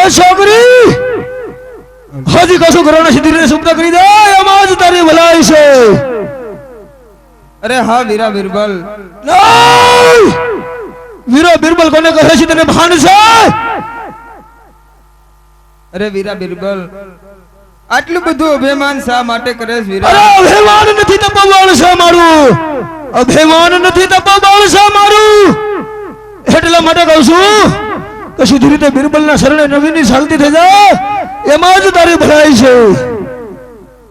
अरे छोकरी हाजी कसो घराना सीधी ने सुपना करी दे आवाज तारी भलाई से अरे हाँ वीरा बिरबल नहीं वीरा बिरबल कोने कहे छी तने भान से अरे वीरा बिरबल આટલું બધું અભિમાન શા માટે કરે છે વીરા? અરે અભિમાન નથી તપવાળ છે મારું, અભિમાન નથી તપવાળ છે મારું, એટલા માટે કહું છું કે સીધી રીતે બિરબલના શરણે નવીની શાંતિ થઈ જાય એમાં જ તારી ભલાઈ છે.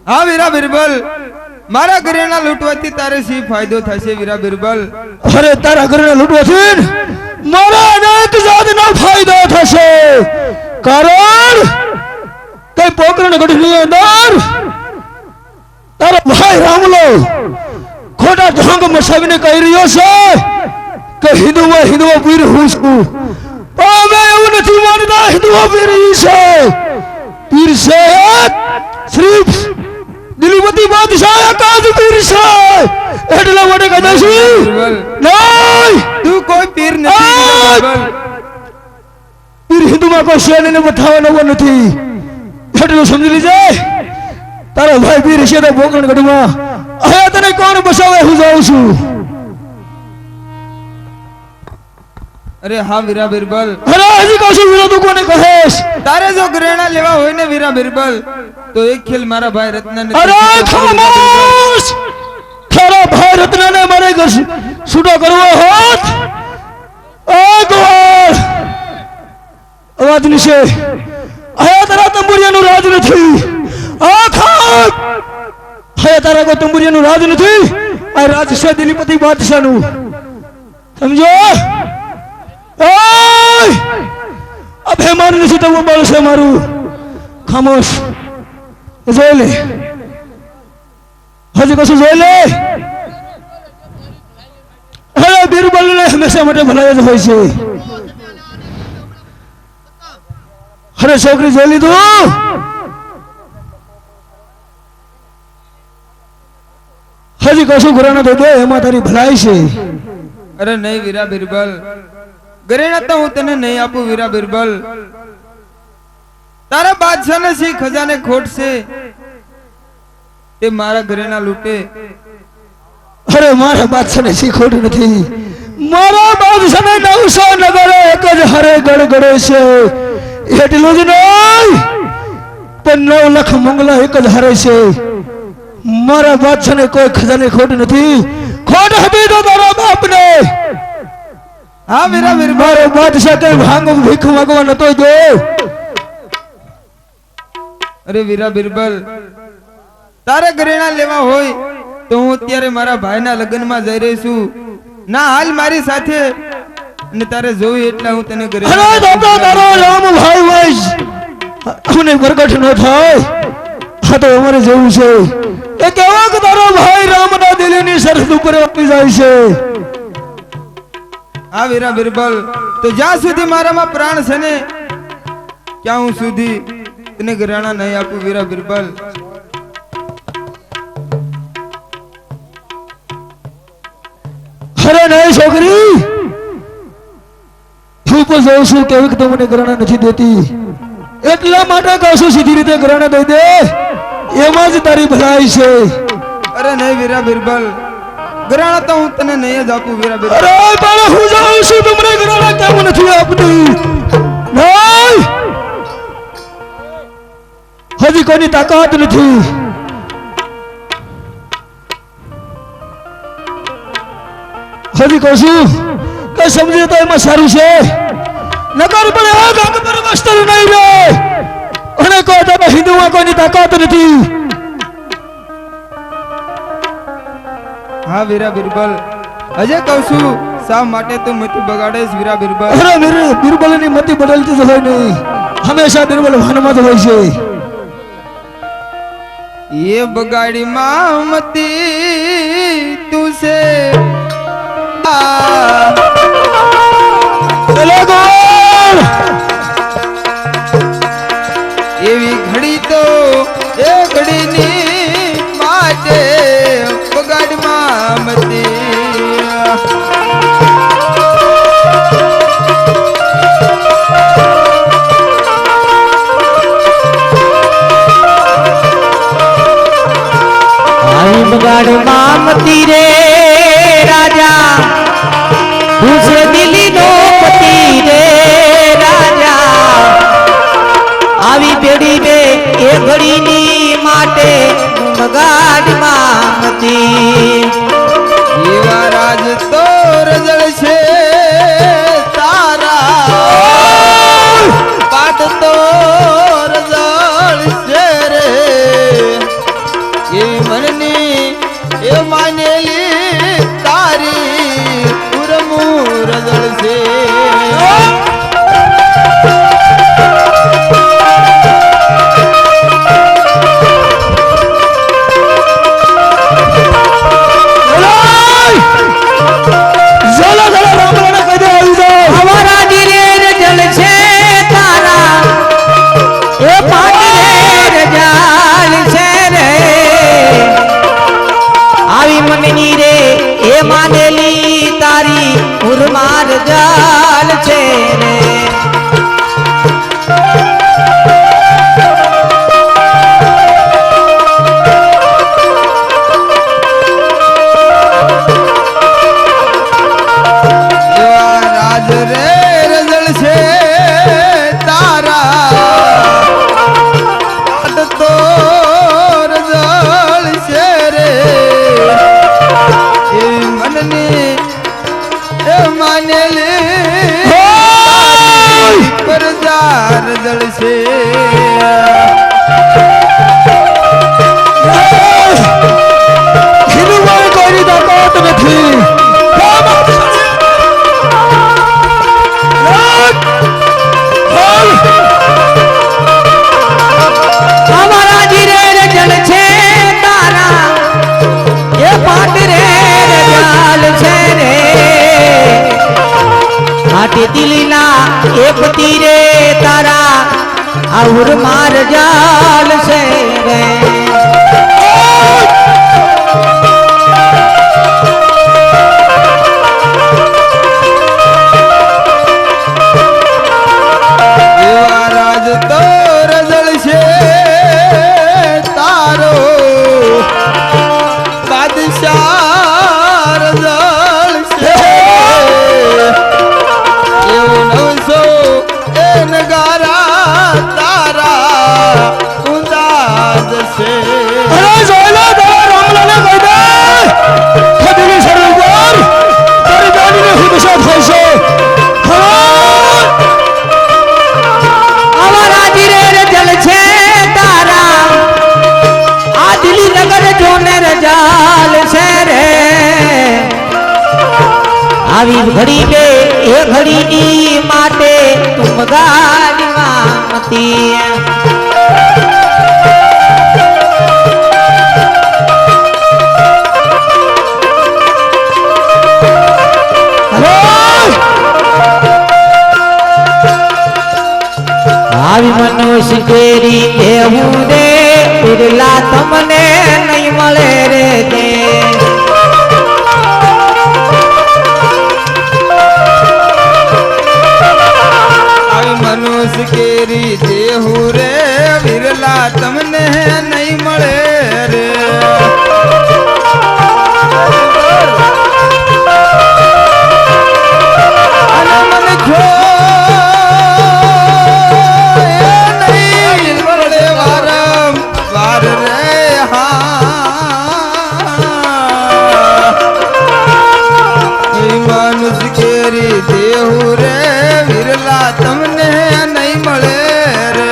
હા વીરા બિરબલ, મારા ઘરેણા લૂંટવાથી તારે શી ફાયદો થશે વીરા બિરબલ? અરે તારા ઘરેણા લૂંટવાથી મારા અનેક જાતનો ફાયદો થશે. કારણ કઈ પોકરણ ગઢની અંદર તારો ભાઈ રામલો ખોટા ઢોંગ મસાવીને કહી રહ્યો છે કે હિન્દુઓ પીર હું છું. અમે એવું નથી માનતા હિન્દુઓ પીર છે, પીર છે શ્રી દિલીપતિ બાદશાહ એકાદ પીર છે. એટલા માટે કહે છે નહીં તું કોઈ પીર નથી બિરબલ. પીર હિન્દુમાં કોઈ છે ને બતાવવાનો નથી. એટલું સમજી લીજે તારો ભાઈ પીર છે તો પોકરણ ગઢમાં હવે તને કોણ બસાવે હું જાઉં છું. અરે હા વીરા બિરબલ, અરે હજી કહું છું વીરા તું કોને કહેશ? તારે જો ઘરેણા લેવા હોય ને વીરા બિરબલ તો એક ખેલ મારા ભાઈ રત્નને. અરે ખામોશ, તારા ભાઈ રત્નને મારે ઘર છૂટો કરવો હોત ગોળ અવાજ નીચે આયા તારા તંબુરિયાનું રાજ નથી. આ ખાક હે તારા કોઈ તંબુરિયાનું રાજ નથી. આ રાજ છે દિલીપતિ બાદશાહનું, સમજો? અભિમાન નથી તો બળ છે મારું. ખામોશ, જોઈ લે હજી કશું જોઈ લે. અરે બિરબલ ને હંમેશા માટે ભલાઈ જ હોય છે. અરે છોકરી જોઈ લીધું? હજી કશું ઘરેણા તો દે એમાં તારી ભલાઈ છે. અરે નહીં વીરા બિરબલ, ઘરેણા તો હું તને નહીં આપું વીરા બિરબલ. તારા બાદશાહને શી ખજાને ખોટ છે તે મારા ઘરેણા લૂંટે. અરે મારા બાદશાહને શી ખોટ નથી. મારા બાદશાહને 900 નગરો એક જ હરે ગડગડે છે. એટલું જ નહીં પણ 9 લાખ મંગલા એક જ હારે છે. મારા બાદશાહને કોઈ ખજાને ખોટ નથી. ખોટ હતી તો તારા બાપને. હા વીરા બિરબલ, મારો બાદશાહ કઈ ભાંગ ભીખ માંગવા નતો દે. અરે વીરા બિરબલ, તારે ઘરેણા લેવા હોય તો હું અત્યારે મારા ભાઈના લગ્નમાં જઈ રહી છું. ના હાલ મારી સાથે અને તારે જોઈ એટલા હું તને ઘરે. અરે દાદા તારો રામ ભાઈ વાઈસ મને પ્રગટ ન થાય. હા તો અમારે જવું છે. એ કેવો કે તારો ભાઈ રામના દિલની સરહદ ઉપર આપી જાય છે. હા વીરા બિરબલ, તો જ્યાં સુધી મારામાં પ્રાણ છે ને ત્યાં હું સુધી તને ઘરેણા નહીં આપું વીરા બિરબલ. અરે નહીં છોકરી, હું પણ જોઉં છું કેવી તો મને ઘરેણા નથી દેતી. એટલા માટે કહું છું સીધી રીતે ઘરેણા દઈ દે એમાં જ તારી ભલાઈ છે. અરે નહીં વીરા બિરબલ, ઘરેણા તો હું તને નહીં જ આપું વીરા બિરબલ. અરે પણ હું જાઉં છું તમને ઘરેણા કેમ નથી આપતી? નહીં હજી કોઈની તાકાત નથી. હજી કહું છું કઈ સમજે તો એમાં સારું છે. નકર પણ આ ગામ પર વસ્ત્ર નહીં રે અને કોઈ તો હિન્દુમાં કોઈની તાકાત નથી. હા વીરા બિરબલ, હજે કહું છું શા માટે તું મતી બગાડેસ વીરા બિરબલ? અરે મેરે બિરબલની મતી બદલતી જ હોય નહીં, હંમેશા બિરબલ ભાનમાં જ હોય છે. ये बगाड़ी मामती तुसे चलो गोल एवी घड़ी तो ए घड़ी ની માટે બગાડી મામતી. છે मानेली तारी उर्मार जाल छे रे રાજ રે રજળ છે તારા તો રજળ છે રે એ મનની એ માનેલી પરદાર જળશે કોઈ તાકાત નથી અમારા જીરે રજળ છે તારા એ પાટ રે રજાલ છે રે હાટી દિલીના એક તીરે તારા આઉર માર જાલ છે રે એવા રાજ તો રજળ છે તારો બાદશાહ રજળ છે એવો નવસો એ નગારા તારા ઊંધા જશે અરે જોઈલો તારા રામલાને કહી દે ખદીની સરદાર તારી દાદીને હુદશા થાય છે અમારા જીરે રજલ છે તારા આ દિલ્હી નગર જોને રજાલ છે રે આવી ઘડી બે એ ઘડીની માટે તું ગાડીમાં મતી આવી મનુષ્ય કેરી દેવું રે બિરલા તમને નહીં મળે રે દે આવી મનુષ્ય કેરી દેહુ રે વિરલા તમને નહીં મળે રે અને મને જો નહીં મળે વારંવાર રે મનુષ્ય કેરી દેહુ રે વિરલા તમને નહીં મળે રે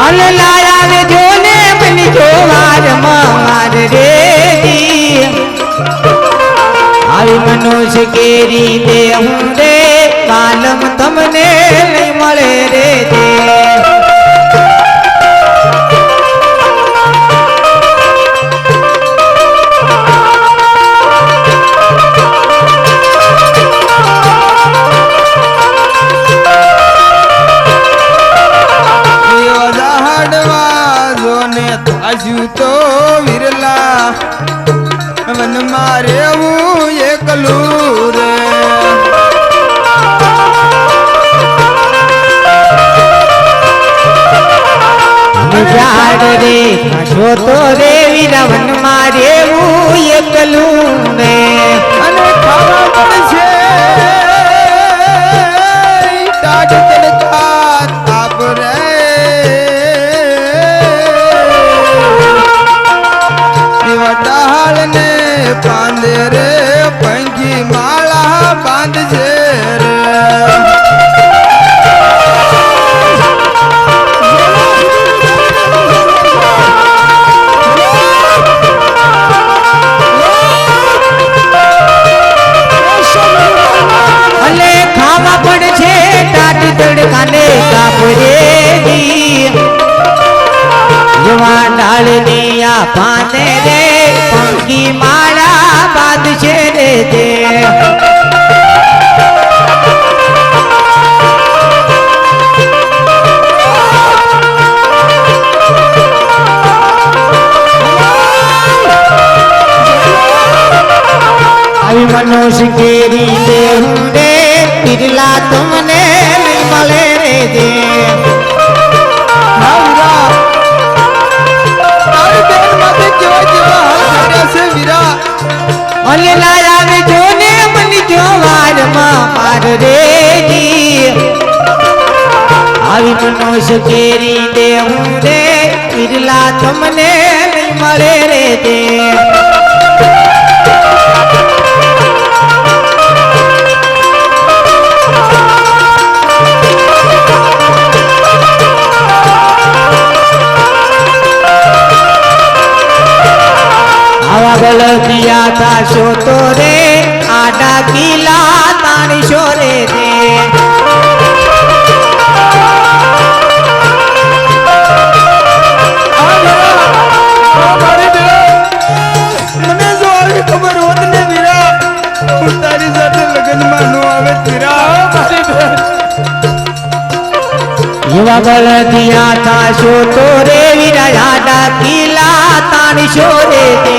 અલ લાયા રે જોને બની જોવાર માર રે દી આવી મનુષ્ય કેરી દેવું રે કાલમ તમને નહીં મળે રે દે આજુ તો વિરલા વનમાં રેવું એકલું રે ઝાડ રે જોતો રે વીરવન માં રેવું એકલું રે અને ખાવા પડશે ટાઢ તડકા તાપ રે એવા ડાળ ને પાંદે રે પંખી માળા બાંધજે રે તડકાને કાપરેજી જવા ડાળની આ પાને રે પંખી માળા બાંધશે રે દે આવી મનુષ્ય કેરી દેવું રે બિરલા તમને નહીં મળે રે દે આવે જો ને મની જો વારમાં પાર રેજી આવી મનુષ્ય કેરી દેવું રે બિરલા તમને નહીં મળે રે દે ગલતિયા થાશો તો રે આડા કિલા તાણશો રે દે મને જો આવી ખબર હોત ને વીરા હું તારી સાથે લગ્નમાં નો આવે વીરા એવા ગલતિયા થાશો તો રે વીરા આડા કિલા તાણશો રે દે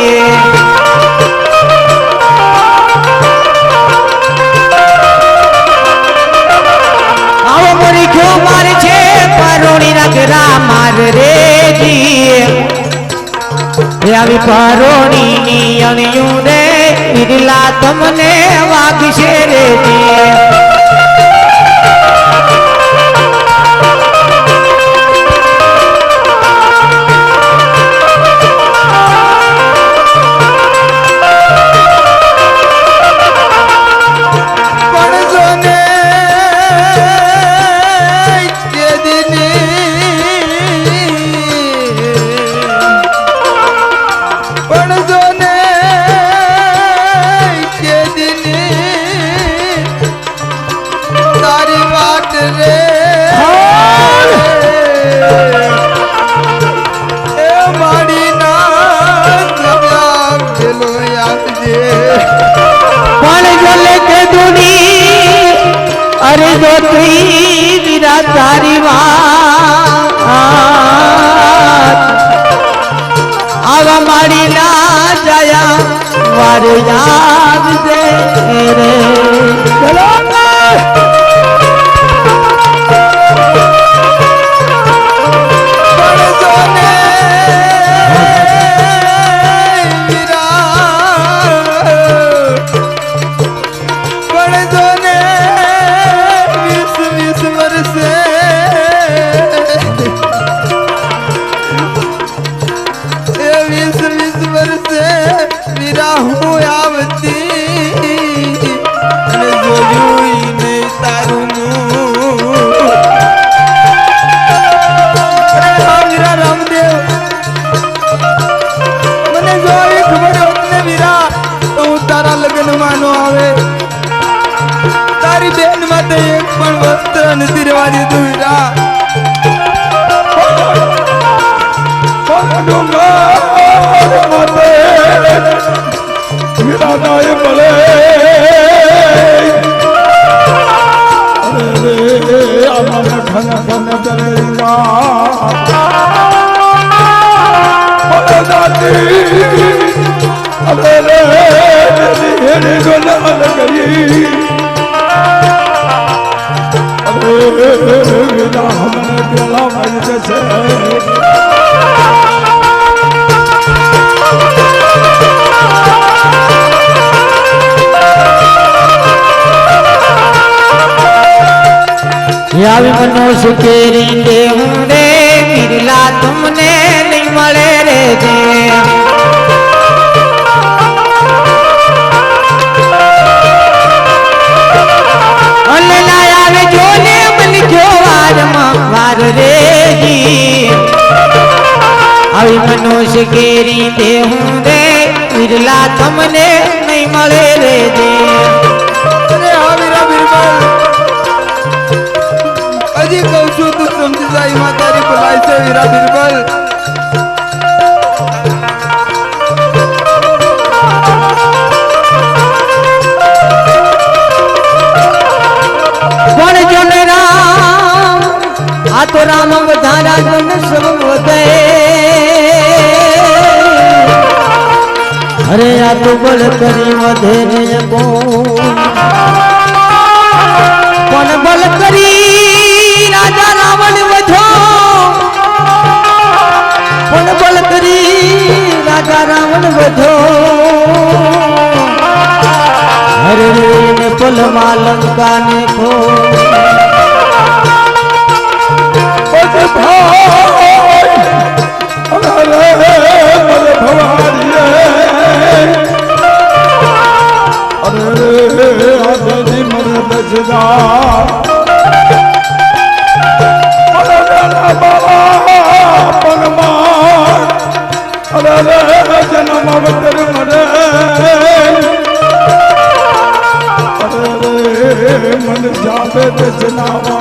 માર છે પરોણી રગરા માર રેજી આવી પરોણી ની અણિયું રે બિરલા તમને વાગશે રે અરે જો તુઈ વીરા તારી વાત આવા માડી ના જયા વાર યાદ દે રે નથી રેવા દીધું વીરા આવી મનુષ્ય કેરી દેવું રે બિરલા તમને નહીં મળે રે દે આવે જો ને મન જો વારમાં વાર રેજી આવી મનુષ્ય કેરી દેવું રે બિરલા તમને નહીં મળે રે દે તો રામ વધારા જન સબ વધે અરે આ તો બળ કરી વધે ને કોણ બળ કરી રાજા રાવણ વધો કોણ બળ કરી રાજા રાવણ વધો હરે ને પલમાં લંકા ને ખો मन जावे जनावा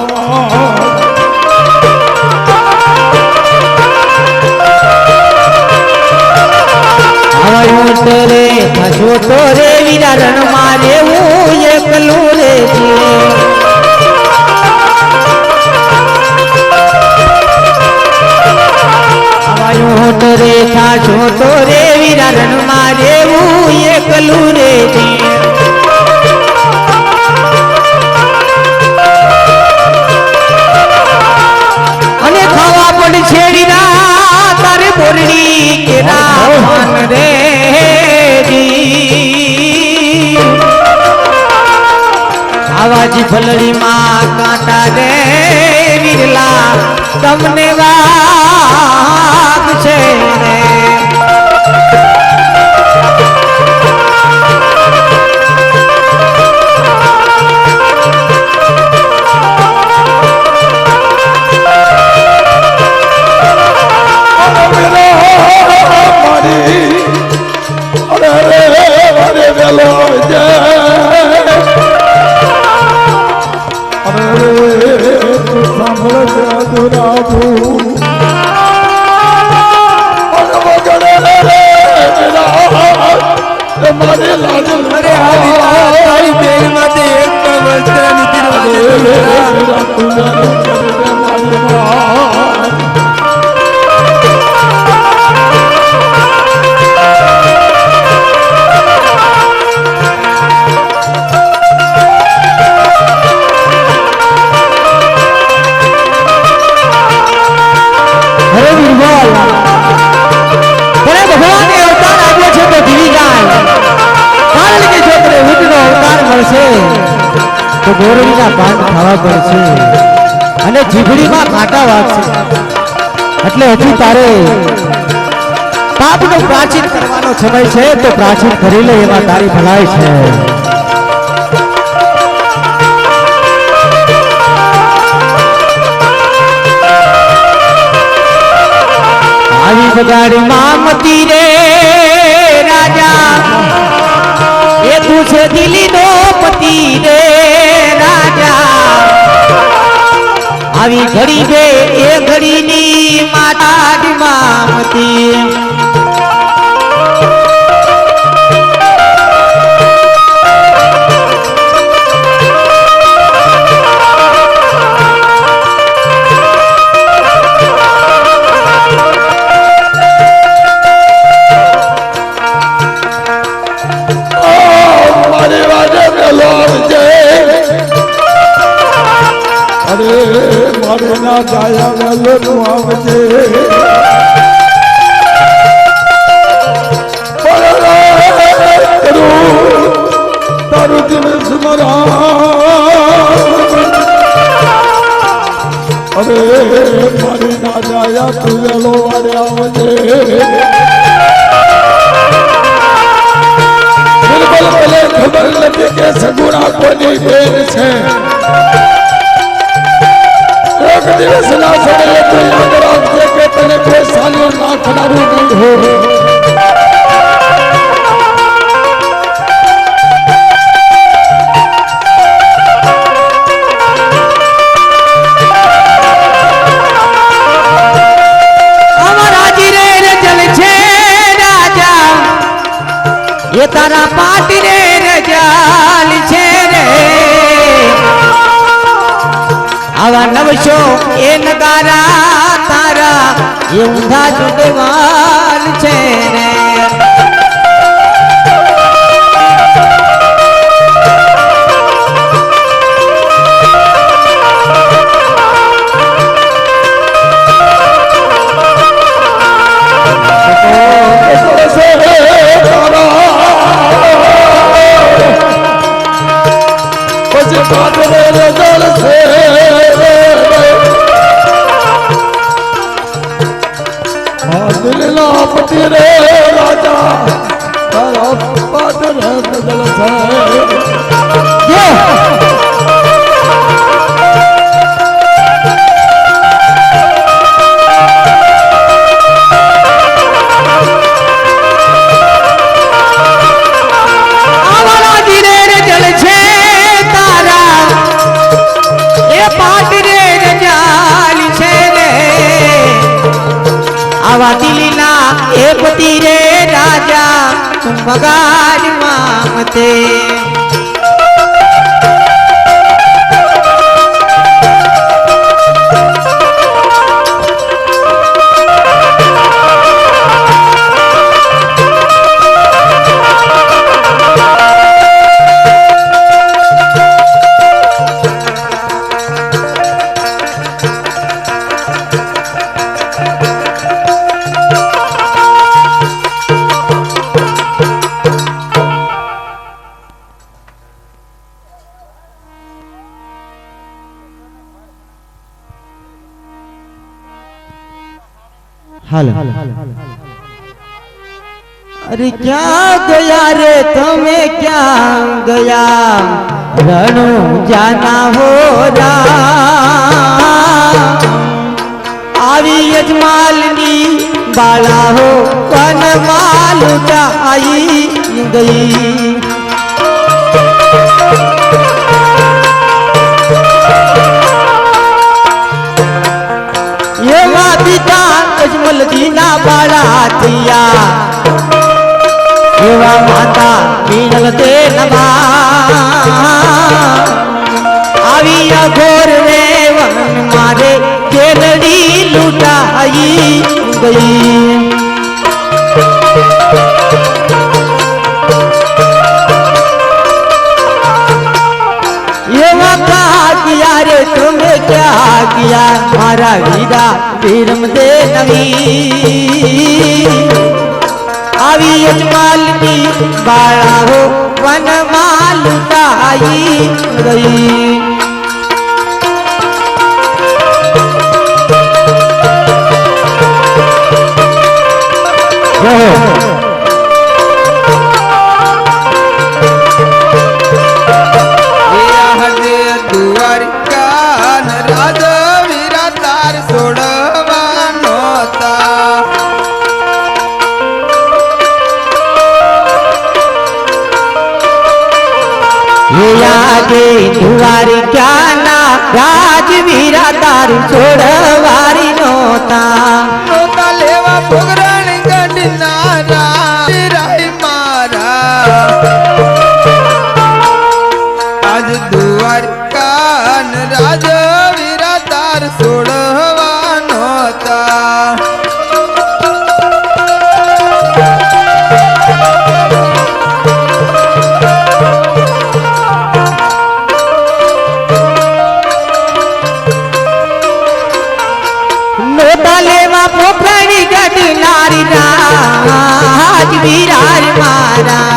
तेरे फसो तो रे वीरा रण मारे वो एकलू रे रे खासो तो रे वीरा रण मारे वो एकलू रे અને ખાવા પડ છેડી ના તારે બોરડી કે રામન રે આવાજી ફલડી માં કાંટા રે વિરલા તમને વાગ છે રે તો ગોરડીના પાન ખાવા પડશે અને જીભડીમાં કાંટા વાગશે એટલે હજુ તારે પાપનો પ્રાચીન કરવાનો સમય છે તો પ્રાચીન કરી લે એમાં તારી ભલાઈ છે આવી બગાડી મામતી રે રાજા એ તું છે દિલ્હી નો પતિ રે આવી ઘડી બે એ ઘડીની માતા મામતી મારે ના જાયા વેલો નું આવજે તારું દિન સ્મરા અરે મારે ના જાયા તું વેલો વારે આવજે બિલકુલ ભલે ખબર નથી કે સગુણા કોની બેન છે એક દિવસ ના સમયે તો યાદ રાખજે કે તને કોઈ સાલો નાખનારું નહીં હોય ये तारा पाटी रे रजाल छे रे આવા નવશો એ નગારા તારા એ ઊંધા ચુડવાલ છે ને પતિ રે રાજા તારા પાદર બદલ એ પતિ રે રાજા તું મગાજ માંગતે હાલો અરે ક્યાં ગયા રે તમે ક્યાં ગયા રણો જાના હો આવી યજમાલની બાળા હો વનમાલ આવી ગઈ એવા પિતા અજમલજીના બાળા થયા એવા માતા પીણલ તે નભા આવી અઘોર રે વન મારે કેલડી લૂંટાઈ ગઈ એવા કા કિયા રે તમે ક્યાં કિયા મારા વીરા પીરમ દે નવી આવી યજમાલની બાળા હો વનમાં લૂંટાઈ ગઈ દ્વારિકાના રાજવીરા તારું છોડવારી નોતા લેવા પોગરણ ગઢનારા રાય મારા આજ દ્વારકા રાજ વીરા તાર છોડવા નોતા પોખરણી ગઢનારી રાજ વિરાર મારા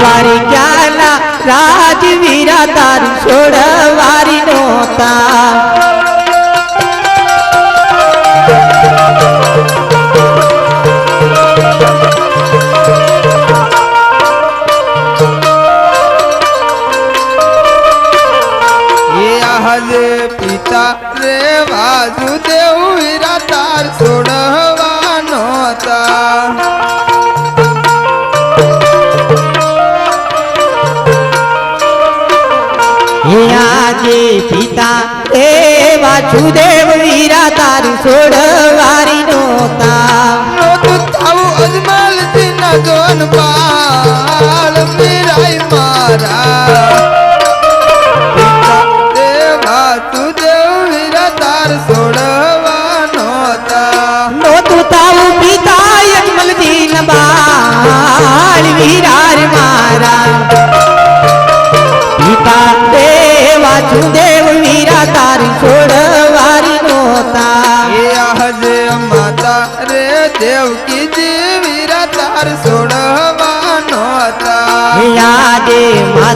વારી ક્યાંના રાજ વીરા તારું છોડવારી નોતા પિતા રે વાસુદેવ વીરા તાર છોડવા નોતા આજે પિતા એ વાસુદેવ વીરા તારું છોડવારી નોતા નોતું થાવું અજમલ દિના જોન પાલ વીરાય મારા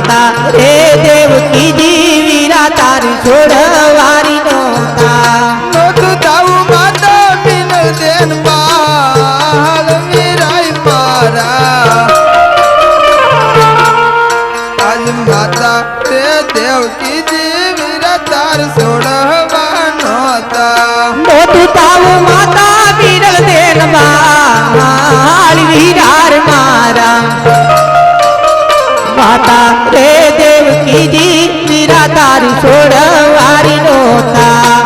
માતા રે દેવકીજી વીરા તારી છોડવારી નોતા નોતું તાવું માતા બિન દેન બાલ વીરાય મારા આજ માતા રે દેવકીજી વીરા તાર છોડવા નોતા મોતું તાવું માતા બીરલ દેન બાળ વીરાર મારા માતા રે દેવકીજી વીરા તારી છોડવારી નોતા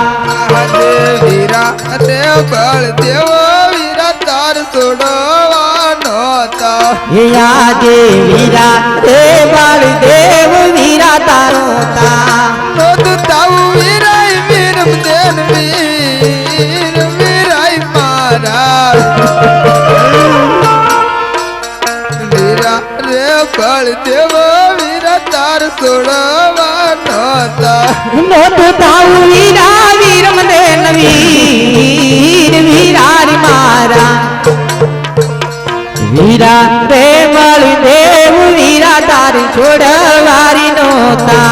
આજે વીરા રે બળદેવ વીરા તાર છોડવા નોતા હે આજે વીરા રે બાળદેવ વીરા તારો તા નોતું તાવું વીરાય વીરમ દેન વીર વીરાય મારા વીરા રે બળદેવ વીરા તાર છોડવા નોતા મોતું તાવું વીરા વીરમ દેન વીર વીરારી મારા વીરા રે બાળદેવ વીરા તારી છોડવારી નોતા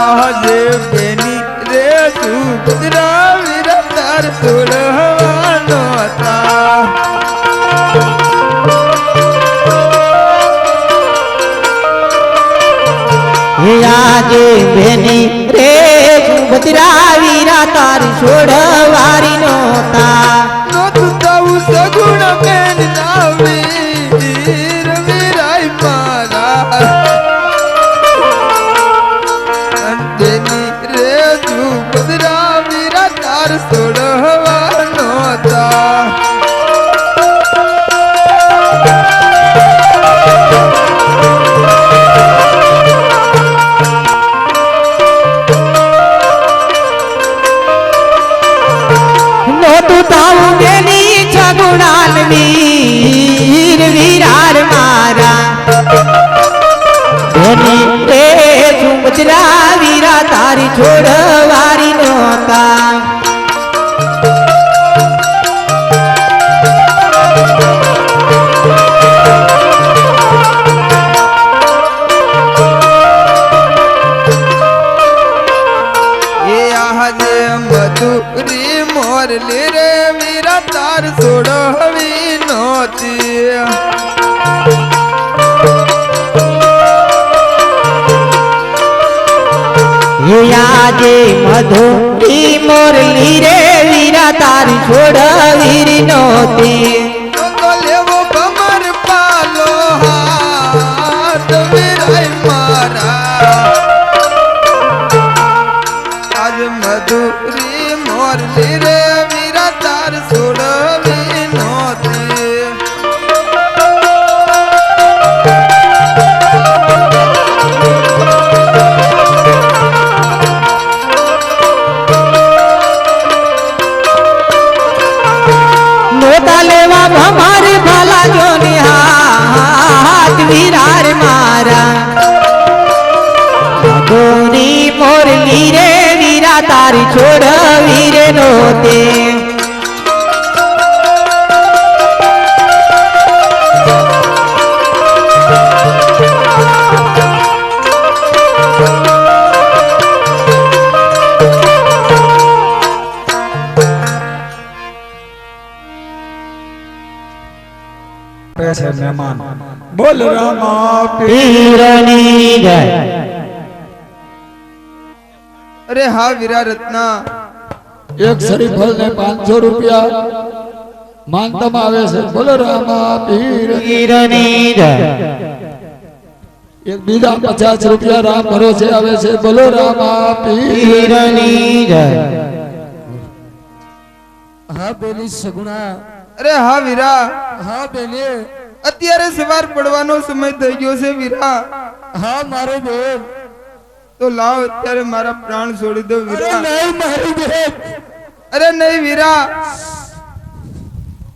આજે બેની રે સુભદ્રા વીરા તાર છોડવા નોતા હે આજે બેની રે સુભદ્રા વીરા તારી છોડવારી નોતા નોતું તાવું સગુણ બેન ના વીર વીરાય મારા અંજની રે સુભદ્રા વીરા તાર છોડવા નોતા નોતું તાવું બેની છગુણાલ વીર વીરાર મારા બેની રે સુભદ્રા વીરા તારી છોડવારી નોતા એ આજે મધુરી મોરલી રે વીરા તાર છોડવી નોતી હે આજે મધુરી મોરલી રે વીરા તારી છોડવીરી નોતી તો લેવો કમર પાલો હાથ વીરાય મારા આજ મધુરી મોરલી રે વીરા તાર છોડવી નોતી નોતા લેવા ભમારે ભાલા જોની હાથ વીરાર મારા મધુરી મોરલી રે વીરા તારી છોડવી રે નોતી છે મહેમાન બોલ રામા પીરની જય અરે હા વીરા રત્ના એક શરીફળ ને 500 રૂપિયા માનતામાં આવે છે બોલો રામા પીર પીરની જય એક બીજા 50 રૂપિયા રામ ભરોસે આવે છે બોલો રામા પીર પીરની જય હા બેની સગુણા અરે હા વીરા હા બેને અત્યારે સવાર પડવાનો સમય થઈ ગયો છે વીરા હા મારો બેન તો લાવ અત્યારે મારા પ્રાણ છોડી દો અરે વીરા નહીં મારી બેન અરે નહીં વીરા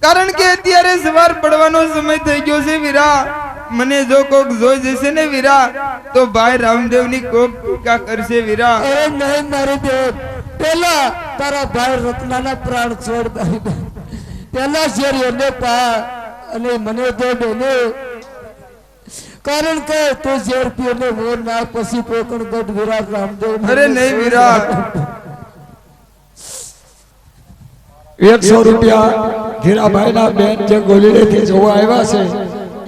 કારણ કે અત્યારે સવાર પડવાનો સમય થઈ ગયો છે વીરા મને જો કોક જોઈ જશે ને વીરા તો ભાઈ રામદેવ ની કોક ટીકા કરશે વીરા અરે નહીં મારી બેન પેલા તારા ભાઈ રત્નાના પ્રાણ છોડ મારી બેન પેલા શેરીઓને પા અને મને તો બેને કારણ કે તું ઝેર પીને મોર ના પછી પોકણ ગઢ વિરાટ રામદેવ અરે નહીં વિરાટ, 100 રૂપિયા ધીરાભાઈ ના બેન જે ગોલીડેથી જોવા આવ્યા છે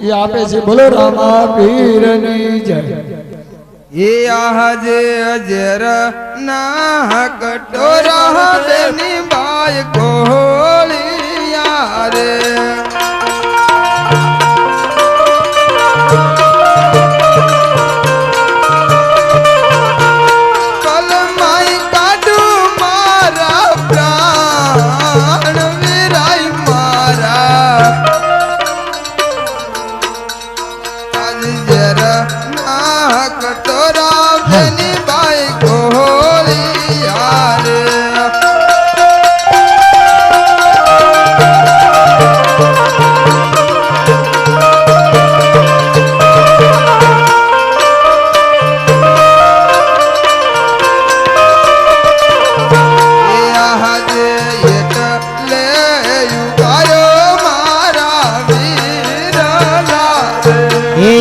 એ આપે છે. બોલો રામા પીરની જય. એ આજે અજર ના કટોરા બેની બાય ગોળિયા રે. કલમાઈ કાઢું મારા પ્રાણ વિરાય મારા. અજર ના કટોરા બેની બાય ગોળિયા રે.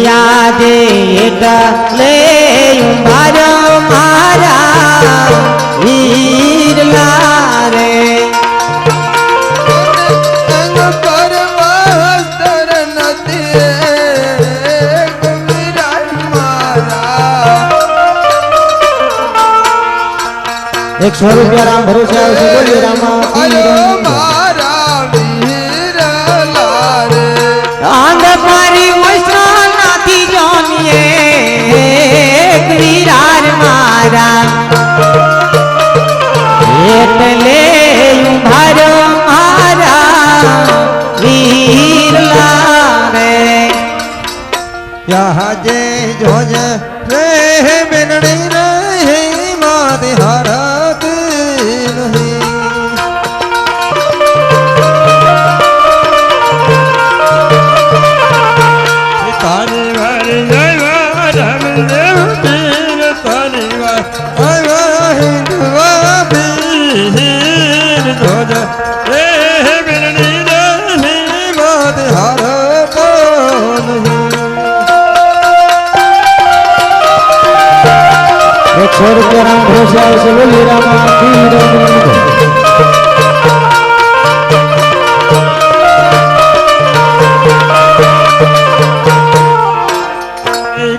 યાદે એટલે મારો મારા વીરલા રે. પરમસ્તર નથી વિરાટ મારા. 100 રૂપિયા રામ ભરોસે આવશે. બોલીએ રામા પીરની જય. મારા વીરલા રે. આંધ મારી મસનાથી જોનીએ વિરાર મારા એટલે મારો મારા વીરલા રે. યાજે જોજે રે બેનડી રહી માતે હરત નહીં. તારી વારી જયવા રામદેવ પીર, તારી વાર હિન્દુઆ પીર. જોજે રે બેનડી રહી માતે હરત નહીં. 100 રૂપિયા રામ ભરોસે આવશે. બોલીએ રામા પીરની જય.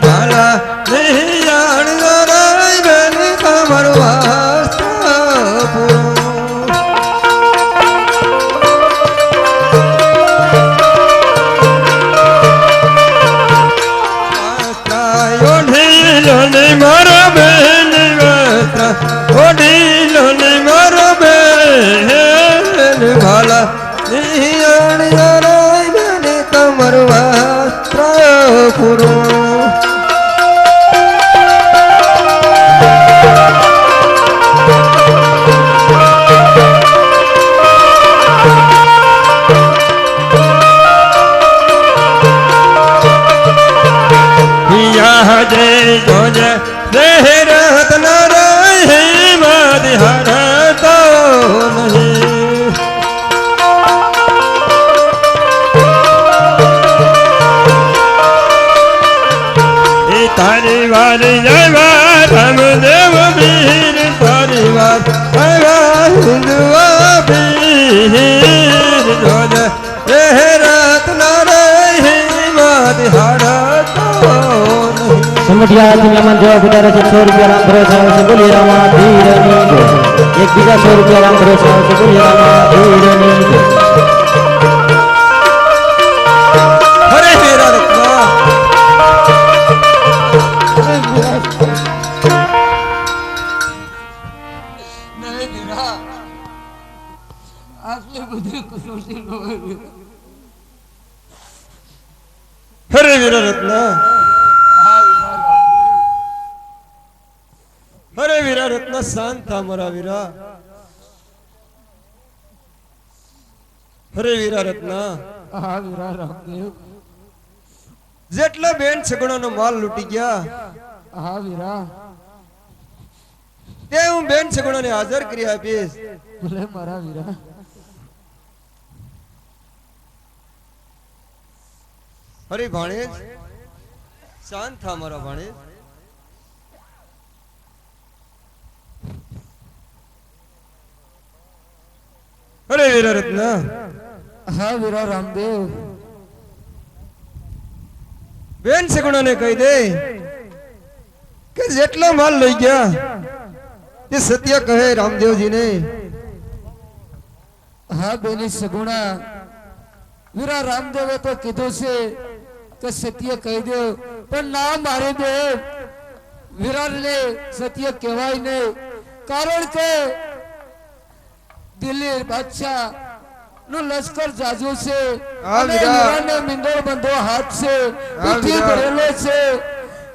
ભાલા નિયાણ રાય બેન તમારો વાસ્તા પૂરો. ઓઢીલો ને મારો બેન વસ્ત્ર, ઓઢીલો ને મારો બેન. ભાલા નિયાણ રાય બેન તમારો વાસ્ત્ર પૂરો. યાજે જોજે રે રતન રહી મારી હરતો નહીં. એ તારી વારી જયવા રામદેવ પીર, તારી વાર જયવા હિન્દુઆ પીર. જોજે રે રતન રહી મારી હરતો નહીં. સમઢિયા મહેમાન જવાબ ઉતારે છે. 100 રૂપિયા રામ ભરોસે આવશે. બોલીએ રામા પીરની જય. એક બીજા 100 રૂપિયા રામ ભરોસે આવશે. બોલીએ રામા પીરની જય. હરે મેરા રત્ના. હરે વીરા રત્ના. હરે વીરા રત્ના, શાંત થા મારા વીરા. હરે વીરા રત્ના. હા વીરા રામદેવ. જેટલા બેન સગુણાનો માલ લૂટી ગયા, હા વીરા. તે હું બેન સગુણાને હાજર કરી આપીશ. ભલે મારા વીરા. હરે ભાણેજ, શાંત થા મારા ભાણે. અરે વીરા રત્ન, હા વીરા રામદેવ. બેન સગુણાને કહી દે કે જેટલો માલ લઈ ગયા તે સત્ય કહે રામદેવજીને. હા બેની સગુણા, વીરા રામદેવે તો કીધું છે કે સત્ય કહી દો, પણ ના મારી બેન, વિરાટને સત્ય કહેવાય નહીં. કારણ કે દિલ્હી બાદશાહ નું લશ્કર જાજુ છે, હા અને વીરા. વિરાટને મીંડળ બંધો હાથ છે, હા પીઠી વીરા. ભરેલો છે,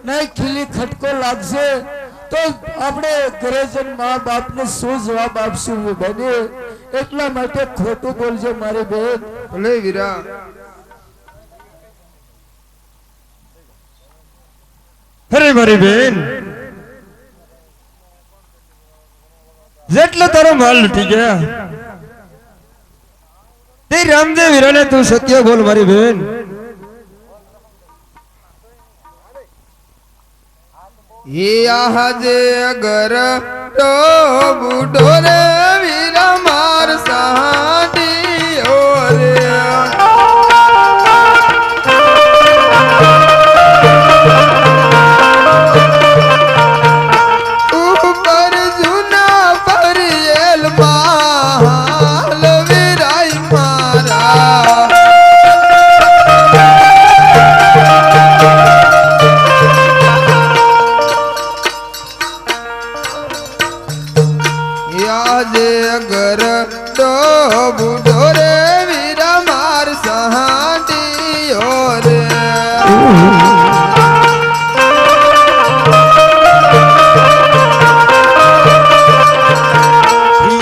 નહીં ખીલી ખટકો લાગશે તો આપણે ઘરેજન મા બાપને શું જવાબ આપશું બને? એટલા માટે ખોટું બોલજો મારી બેન. ભલે વીરા. અરે મારી બેન, જેટલો તારો માલ લૂટી ગયા તે રામદેવ વીરાને તું સત્ય બોલ મારી બેન. એ આજે અગર તો બુઢો રે વીરા માર સાડીઓ રે. ઉપર જૂના પરિયેલ માલ વીરાઈ મારા. આજે ઘર તો બુઢો રે વીરા માર સહાડીઓ રે.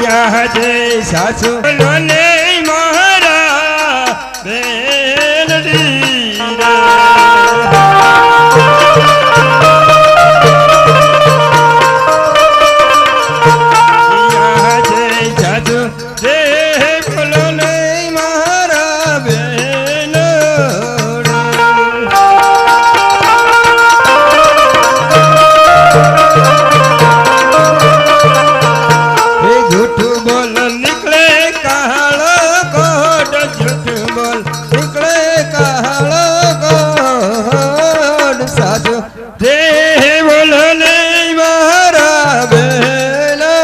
યા જય સાસુ લોને મારા બેન યા જય સાસુ રે બોલો ને મારા બેન એ झूठ बोल निकले कालो कोट, झूठ बोल निकले कालो कोट, साधु जे बोलो ने मारा बेलो.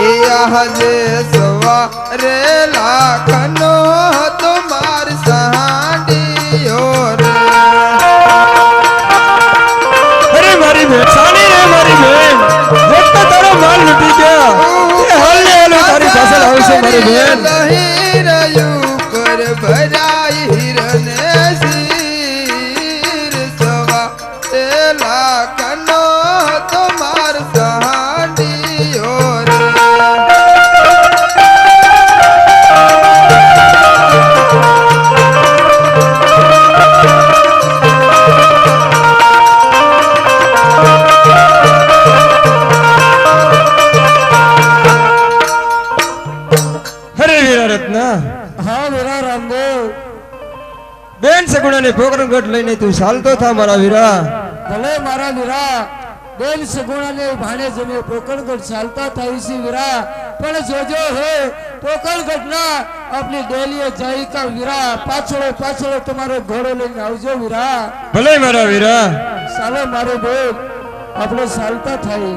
એ આજે સવારે લાખનો હતો માર સહાડીઓ રે. અરે મારી બેન, સાની રે મારી બેન, જેટલો તારો માલ લૂટી ગયા તે હાલ ને હાલ તારી પાછળ આવશે મારી બેન. હીરયું કર ભરાઈ હીરને શીર સવારે લાખનો હતો માર સહાડીઓ રે. અરે વીરા રત્ન, હા વીરા રામદેવ. બેન સગુણાને પોકરણગઢ લઈને તું ચાલતો થા મારા વીરા. ભલે મારા વીરા, બેન સગુણાને ભાણે જમે પોકળગઢ ચાલતા થાય છે વીરા, પણ જોજો હે પોકળગઢના આપણી ડેલીએ જાય કા વીરા, પાછળ પાછળ તમારો ઘોડો લઈને આવજો વીરા. ભલે મારા વીરા. ચાલો મારો બેન, આપણે ચાલતા થાય.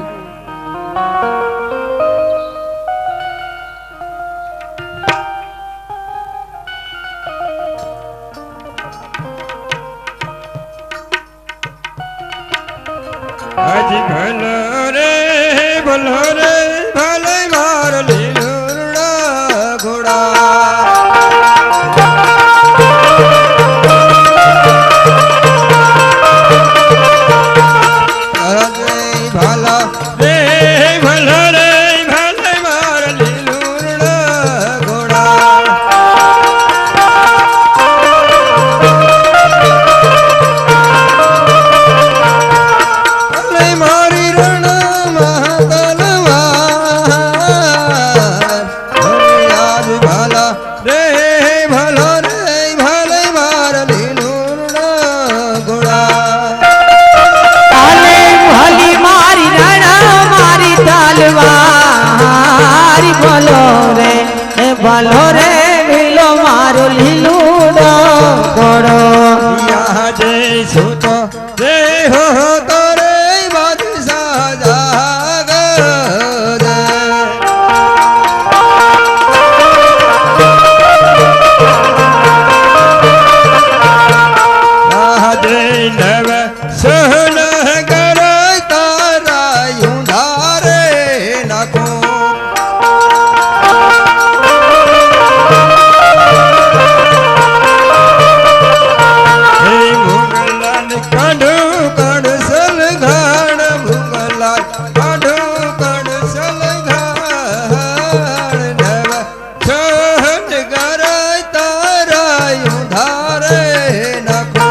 આજ ભલો રે ભલો રે ભલે માર લીલુડા ઘોડા ભલા રે ભલો રે ભલે માર લીલુડા ઘોડા ભલો રે લીલો મારો લીલુડો કોડો યાદે સુતો રે હો કરે બાદશાહ જાગદે યાદે નવ સહન કરે તારા યુંધારે નાખો હે મુગલાન કાઢો કાઢ સલઘાણ મુગલાન કાઢો કાઢ સલઘાણ નવ સહન કરે તારા યુંધારે નાખો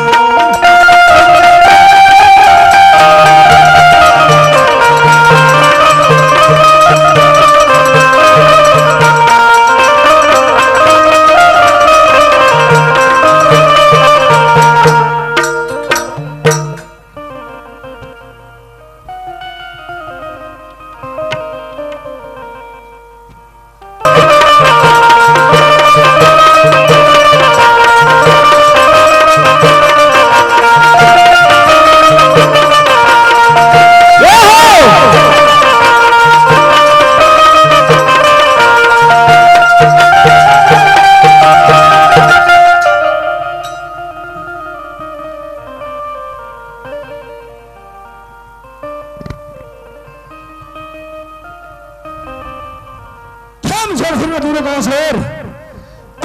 કેમ ઝડફીને દૂરો કહો છો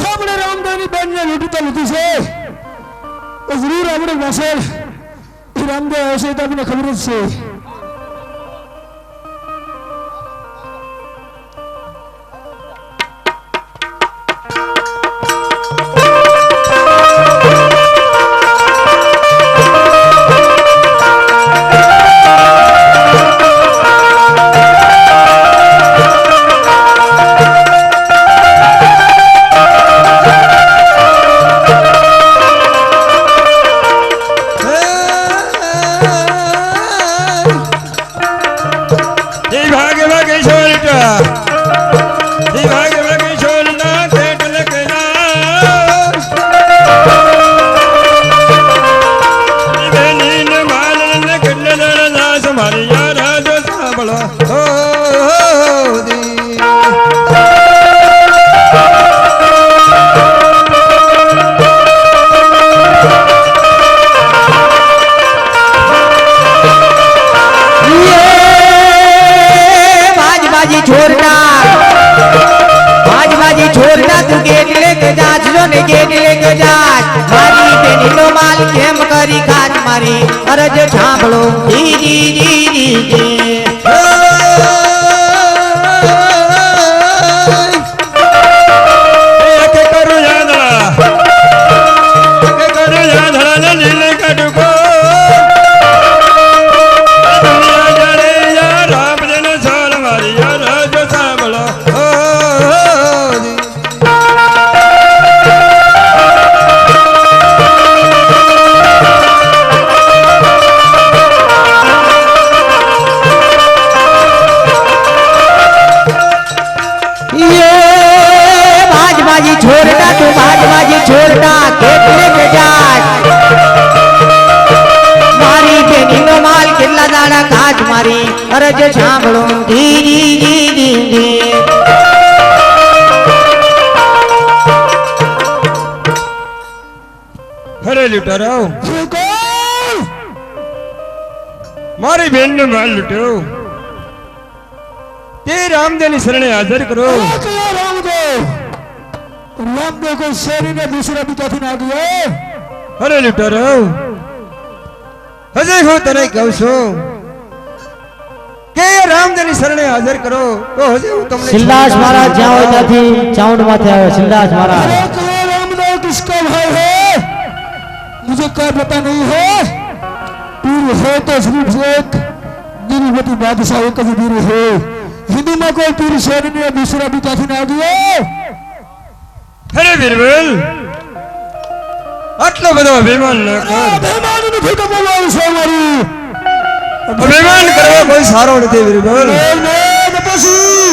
આપણે રામદેવની બેનને લૂંટી તો લીધી છે તો જરૂર આપણે વાસણ રામદેવ આવશે તો આપણને ખબર જ છે छोड़ना तू गेट लेके जा जो ने गेट लेके जा मारी बेनीनो माल केम करी खाट मारी अरे जे छांभळो जी जी जी जी जी के करू यादरा न नीले कटको दुनिया जाने या राम जन साल मारी या राज सांभळो छोड़ना तू बाजबाजी छोड़ना खेत लेके जा मारी बेनीनो माल किल्ला दाड़ा काट मारी अरे जे छांभळो धी धी धी धी धी अरे लुटाराओ मारी बहन ने माल लुट्यो ते रामदेव ની શરણે હાજર કરો रामदेव को शेरी ने दूसरा पिता ना दिया अरे लुटाराओ હજે હું તને કહું છું કે રામદેવ ની શરણે હાજર કરો તો હજે હું તમને सिल्लास महाराज જ્યાં હોય ત્યાંથી ચાઉંડ માથે આવે सिल्लास महाराज रामदेव किसका भाई है मुझे क्या पता नहीं है पीर है तो सिर्फ एक गिरिवती बादशाह एक ही पीर है हिंदू में कोई पीर शेरी ने दूसरा पिता ना दिया અરે બિરબલ આટલો બધો અભિમાન ન કર અભિમાન નથી તો બોલાવું છે મારી અભિમાન કરવા કોઈ સારો નથી બિરબલ પછી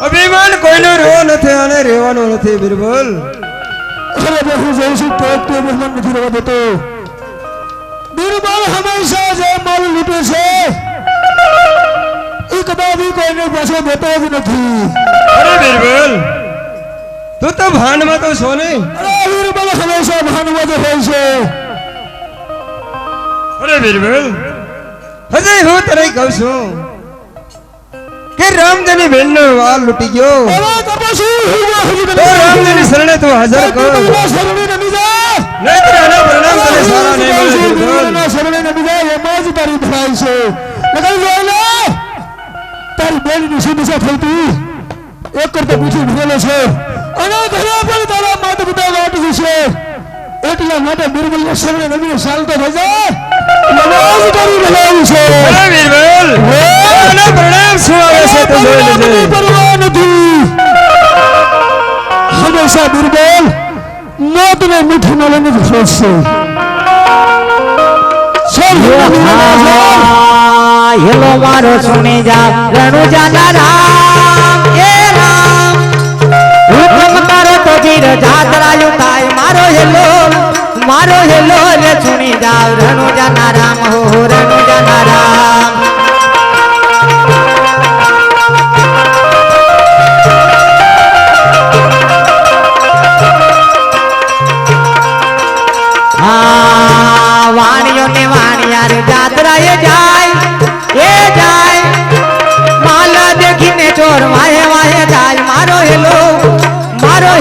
અભિમાન કોઈનો રહ્યો નથી અને રહેવાનો નથી બિરબલ. અરે હું જઉં છું તો મહેમાન નથી રહેવા દેતો. બિરબલ હંમેશા જે માલ લૂંટે છે એ કદાપી કોઈને પાછો દેતો જ નથી. અરે બિરબલ તું તો ભાનમાં તો છો નહીં. અરે બિરબલ હંમેશા ભાનમાં જ હોય છે. અરે બિરબલ હજે હું તને કહું છું કે રામજાની બેનનો વાલ લૂટી ગયો. અરે તપસ્વી તો રામજાની શરણે તું હાજર કર. શરણે નમી જા. નહીંતર આના પરિણામ તને સારા નહીં મળે બિરબલ. શરણે નમી જા એમાં જ તારી ભલાઈ છે. નકલ જોઈને તારી બેનની શું દિશા થઈ હતી એક કરતા પૂછી ભરેલો છે અને ઘરે પણ તારા માતા પિતા વાટ જશે. એટલા માટે બિરબલના શરણે નમીને ચાલતો થશે નમાજ તારી ભલાઈ છે. અરે બિરબલ આના પરિણામ શું આવે છે તો જોઈ લેજે. પરવા નથી. હંમેશા બિરબલ મોતને મીઠું મળીને જ શોધશે. હેલો મારો સુની જા રણુજાના રામ એ રામ હુકમ કરો તો વીર જાતરાયું થાય મારો હેલો રે સુની જા રણુજાના રામ હો રણુજાના રામ. વાણિયો ને વાણિયાર જાતરાએ જાય એ જાય માલા દેખીને ચોર વાહે વાહે જાય મારો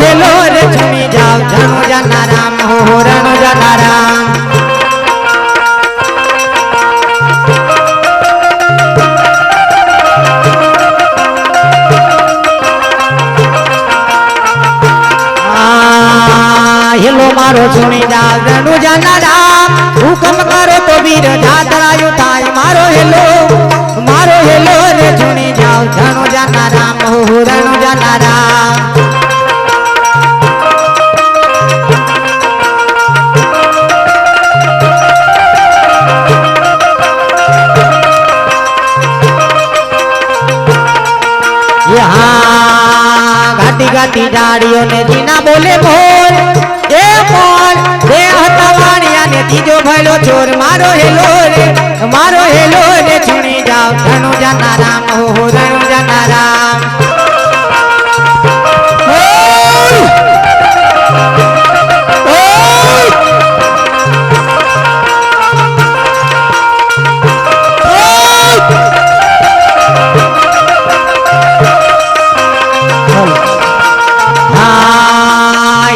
હેલો રે છુમી જાવ રણુજાના રામ હો રણુજાના રામ. હેલો મારો સુની જાવ રણુજાના રામ હુકમ કરો તો વીર જાતરાયું થાય મારો હેલો રે સુની જાવ રણુજાના રામ હો રણુજાના રામ. ઘાટી ઘાટી ડાળીઓ ને જીના બોલે મોર એ મોર એ હતા વાણિયા ને ત્રીજો ભયલો ચોર મારો હેલો રે છુણી જાવ રણુજાના રામ હો રણુજાના રામ.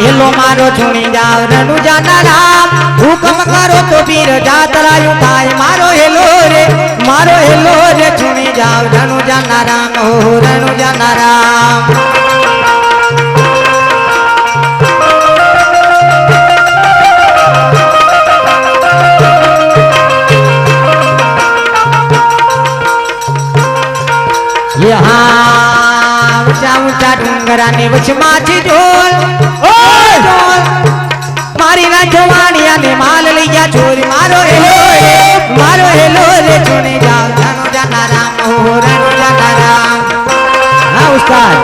હેલો મારો છુણી જાવ રણુજાના રામ હુકમ કરો તો વીર જાતરાયું થાય મારો હેલો રે છુણી જાવ રણુજાના રામ હો રણુજાના રામ. ઊંચા ઊંચા ડુંગરાની વચમાંથી ઢોલ મારી ના જવાનિયા ને માલ લઈ ગયા ચોરી મારો હેલો રે છુણી જાવ રણુજાના રામ હો રણુજાના રામ. હા ઉસ્તાદ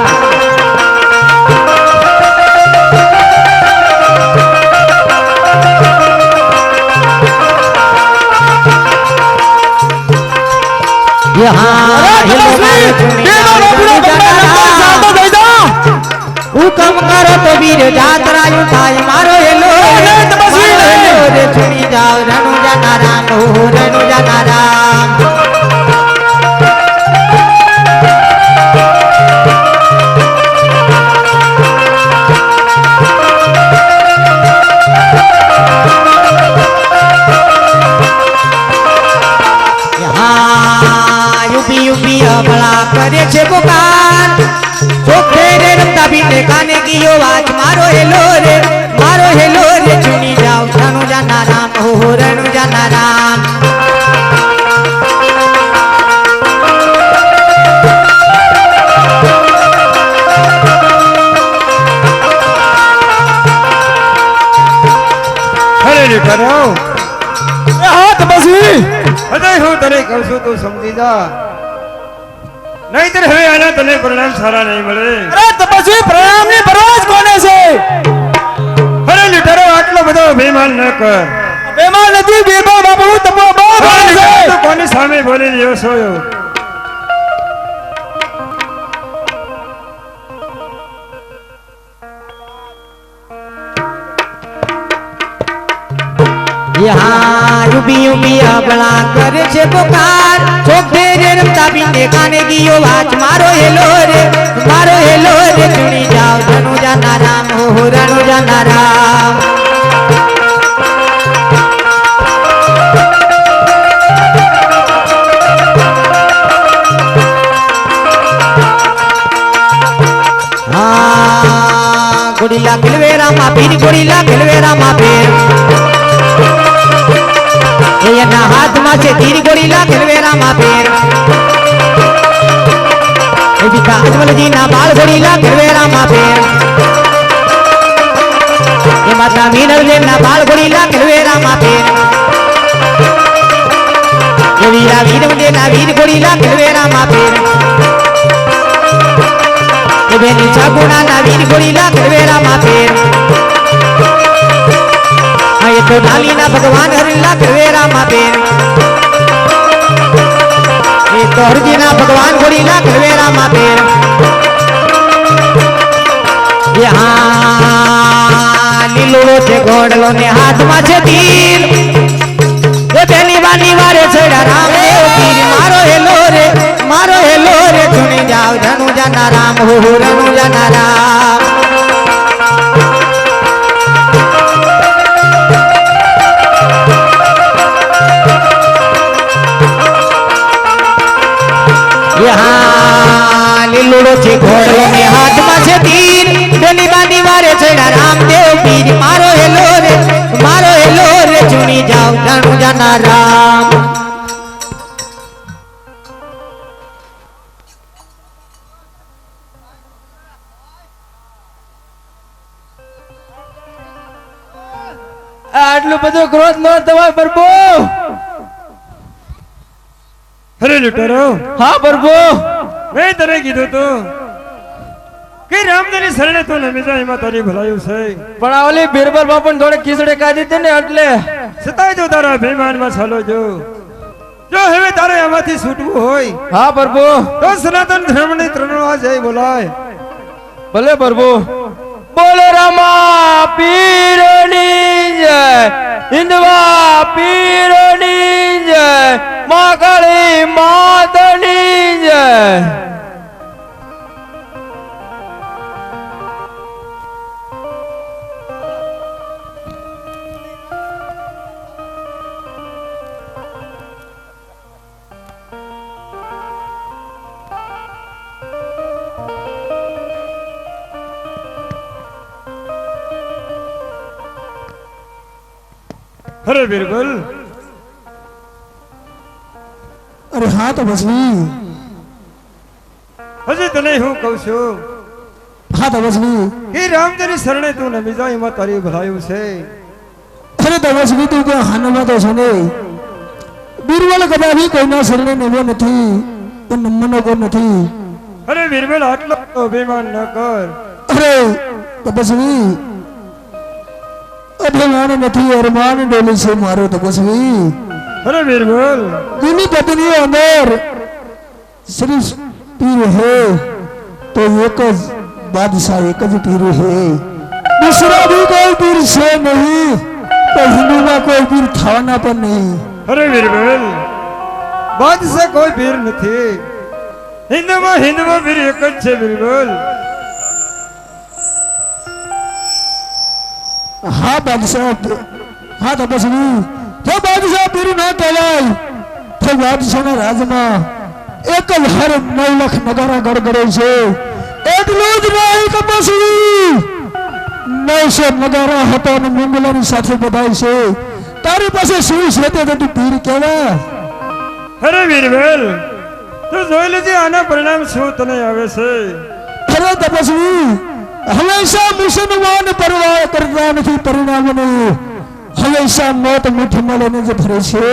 હુકમ કરો તો વીર જાતરાયું થાય મારો હેલો રે છુણી જાવ રણુજાના રામ હો રણુજાના રામ. યુપી હમલા કરે છે પુકાર ચોખે રે રમતા બીને કાને ગયો વાત મારો હેલો રે છુણી જાવ રણુજાના રામ હો રણુજાના રામ. હરે કરો હાથ બસી હૃદય હું તને કહું છું તું સમજી જા નહીં નહીતર હવે આના તને પરિણામ સારા નહીં મળે. અરે તપસ્વી પ્રણામની ફરજ કોને છે? અરે લીટરો આટલો બધો અભિમાન ન કર. બેમાન નથી બેબા બાપુ તપો બાપ અરે છે. લીટરો તો કોની સામે બોલી રહ્યો છો? यहाँ यूपी यूपी अपना करे छे पुकार छोटे रे रमता बिंदे काने गियो वाच मारो हेलो रे चुनी जाओ रनु जाना राम हो रनु जाना राम हाँ गुड़ीला खिलवेरा मा पीर गुड़ीला खिलवेरा मा पीर એના હાથમાં છે તીર ગોળીલા ખલવેરા માં પેર એ વિકા અજમલજી ના બાળ ગોળીલા ખલવેરા માં પેર એ માતા મીનવલે ના બાળ ગોળીલા ખલવેરા માં પેર એ વીરા વીરવલે ના વીર ગોળીલા ખલવેરા માં પેર એ બેની છાગુણા ના વીર ગોળીલા ખલવેરા માં પેર ये तो डाली ना भगवान हरिला खलवेरा मा पेर ये तो हरजी ना भगवान गोरीला खलवेरा मा पेर यहाँ लीलो छे घोड़लो ने हाथ में छे तीर ये पहली बानी वारे छड़ा रामदेव तीर मारो हेलो रे सुनी जाओ रनु जाना राम हो रनु जाना राम यहाँ लीलो छे घोड़ो ने हाथ में छे तीर बेली बानी वारे छड़ा रामदेव पीर मारो हेलो रे चुनी जाओ रनु जाना राम આટલું બધું ક્રોધ ન થવાય પ્રભુ. અરે લીટરો હા પ્રભુ. મેં તને કીધું તું કે રામદેવની શરણે તું નમી જા, એમાં તારી ભલાયું છે. પણ આ ઓલી બિરબલ બાપુ થોડે ખીચડે કાઢી હતી ને એટલે છતાંય તું તારા અભિમાનમાં ચાલો જો હવે તારે આમાંથી છૂટવું હોય હા પ્રભુ. તો સનાતન ધર્મની ત્રણવા જય બોલાય. ભલે પ્રભુ. બોલો રામા પીરની જય, હિન્દવા પીરની જય, મા કાળી માતની જય. અરે બિરબલ, અરે હા તપસ્વી, હજી તને હું કહું છું હા તપસ્વી, કે રામદેવની શરણે તું નમી જા, એમાં તારી ભલાયું છે. અરે તપસ્વી તું કે હાનમાં તો છે ને બિરબલ કદાપી કોઈના શરણે નમ્યો નથી, એ નમવાનો કોઈ નથી. અરે બિરબલ, આટલો અભિમાન ન કર. અરે તપસ્વી અભિમાન નથી, અરમાન ડોલી છે મારો તપસ્વી. અરે બિરબલ, दुनी पत्नी अंदर सिर्फ पीर है तो एक बादशाह एक જ पीर है, दूसरा भी कोई पीर से नहीं, तो हिंदू में कोई पीर थाना पर नहीं. અરે બિરબલ, બાદશાહ કોઈ પીર નથી, હિન્દુમાં પીર એક જ છે બિરબલ. हाँ बादशाह, हाँ तपस्वी, जो बादशाह पीर न कहेवाय तो बादशाहના રાજમાં એક જ હર 9 લાખ નગારા ગડગડે છે. એટલું જ નહીં તપસ્વી, 900 નગારા હતા અને મંગલાની સાથે બધાય છે. તારી પાસે શું છે તે તું પીર કહેવા? અરે બિરબલ, તું જોઈ લેજે આના પરિણામ શું તને આવે છે. અરે તપસ્વી, હંમેશા મુસલમાન પરવાહ કરતા નથી પરિણામનું, હંમેશા મોત મીઠી મળીને જ ફરે છે.